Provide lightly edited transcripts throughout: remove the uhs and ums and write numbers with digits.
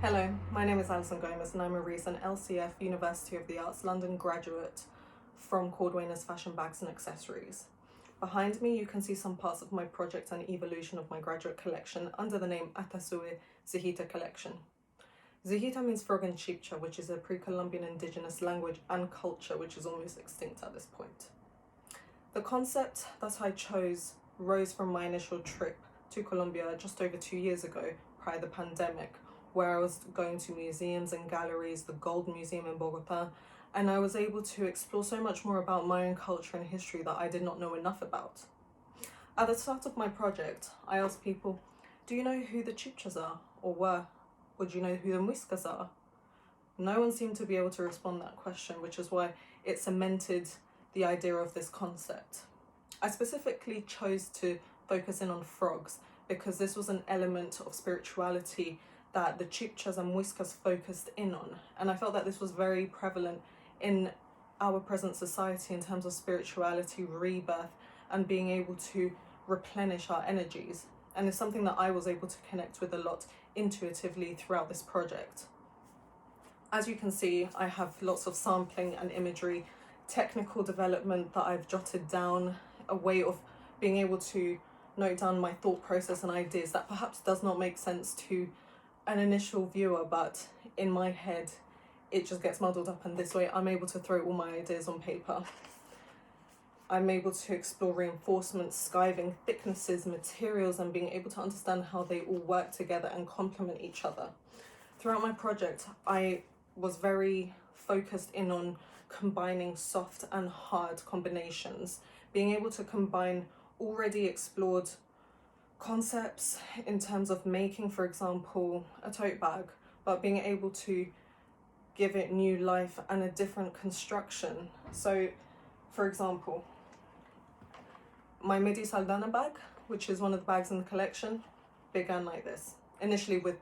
Hello, my name is Allison Gómez and I'm a recent LCF University of the Arts London graduate from Cordwainers Fashion Bags and Accessories. Behind me you can see some parts of my project and evolution of my graduate collection under the name Ata Sué Zihita Collection. Zihita means frog in Chibcha, which is a pre-Columbian indigenous language and culture which is almost extinct at this point. The concept that I chose rose from my initial trip to Colombia just over 2 years ago, prior to the pandemic, where I was going to museums and galleries, the Gold Museum in Bogota, and I was able to explore so much more about my own culture and history that I did not know enough about. At the start of my project, I asked people, do you know who the Chibchas are, or were? Or do you know who the Muiscas are? No one seemed to be able to respond to that question, which is why it cemented the idea of this concept. I specifically chose to focus in on frogs because this was an element of spirituality that the Chibchas and Muiscas focused in on, and I felt that this was very prevalent in our present society in terms of spirituality, rebirth, and being able to replenish our energies, and it's something that I was able to connect with a lot intuitively throughout this project. As you can see, I have lots of sampling and imagery, technical development that I've jotted down, a way of being able to note down my thought process and ideas that perhaps does not make sense to an initial viewer, but in my head it just gets muddled up, and this way I'm able to throw all my ideas on paper. I'm able to explore reinforcements, skiving, thicknesses, materials, and being able to understand how they all work together and complement each other. Throughout my project, I was very focused in on combining soft and hard combinations, being able to combine already explored concepts in terms of making, for example, a tote bag, but being able to give it new life and a different construction. So, for example, my Midi Saldana bag, which is one of the bags in the collection, began like this. Initially with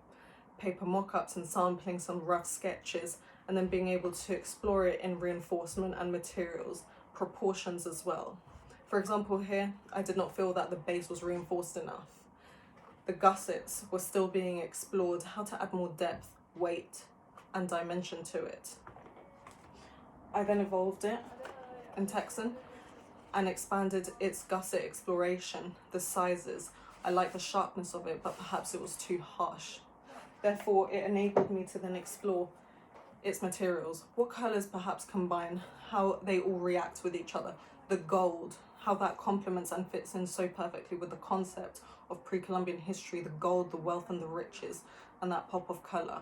paper mock-ups and sampling some rough sketches, and then being able to explore it in reinforcement and materials, proportions as well. For example, here, I did not feel that the base was reinforced enough. The gussets were still being explored, how to add more depth, weight, and dimension to it. I then evolved it in Texan and expanded its gusset exploration, the sizes. I like the sharpness of it, but perhaps it was too harsh. Therefore, it enabled me to then explore its materials. What colours perhaps combine, how they all react with each other. The gold, how that complements and fits in so perfectly with the concept of pre-Columbian history, the gold, the wealth and the riches, and that pop of colour,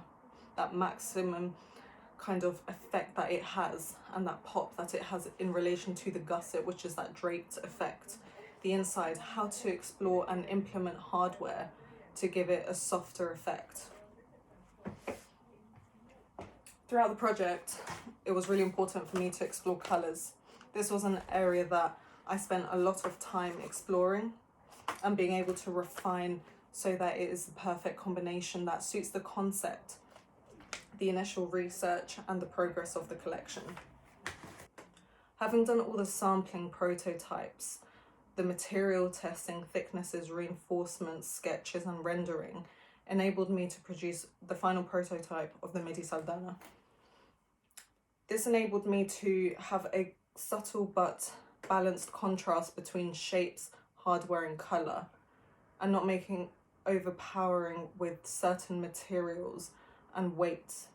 that maximum kind of effect that it has, and that pop that it has in relation to the gusset, which is that draped effect. The inside, how to explore and implement hardware to give it a softer effect. Throughout the project, it was really important for me to explore colours. This was an area that I spent a lot of time exploring and being able to refine so that it is the perfect combination that suits the concept, the initial research and the progress of the collection. Having done all the sampling, prototypes, the material testing, thicknesses, reinforcements, sketches and rendering enabled me to produce the final prototype of the Midi Saldana. This enabled me to have a subtle but balanced contrast between shapes, hardware and colour, and not making overpowering with certain materials and weights.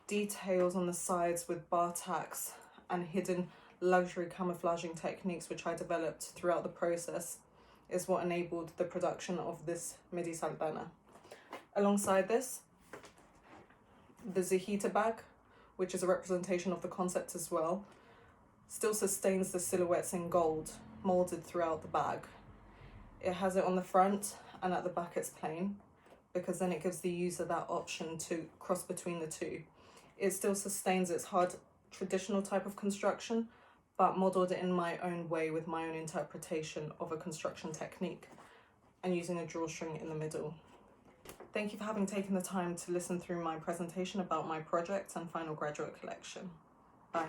Details on the sides with bar tacks and hidden luxury camouflaging techniques which I developed throughout the process is what enabled the production of this Midi Saldana. Alongside this, the Zihita bag, which is a representation of the concept as well, still sustains the silhouettes in gold, moulded throughout the bag. It has it on the front, and at the back it's plain, because then it gives the user that option to cross between the two. It still sustains its hard traditional type of construction, but modelled it in my own way with my own interpretation of a construction technique and using a drawstring in the middle. Thank you for having taken the time to listen through my presentation about my project and final graduate collection. Bye.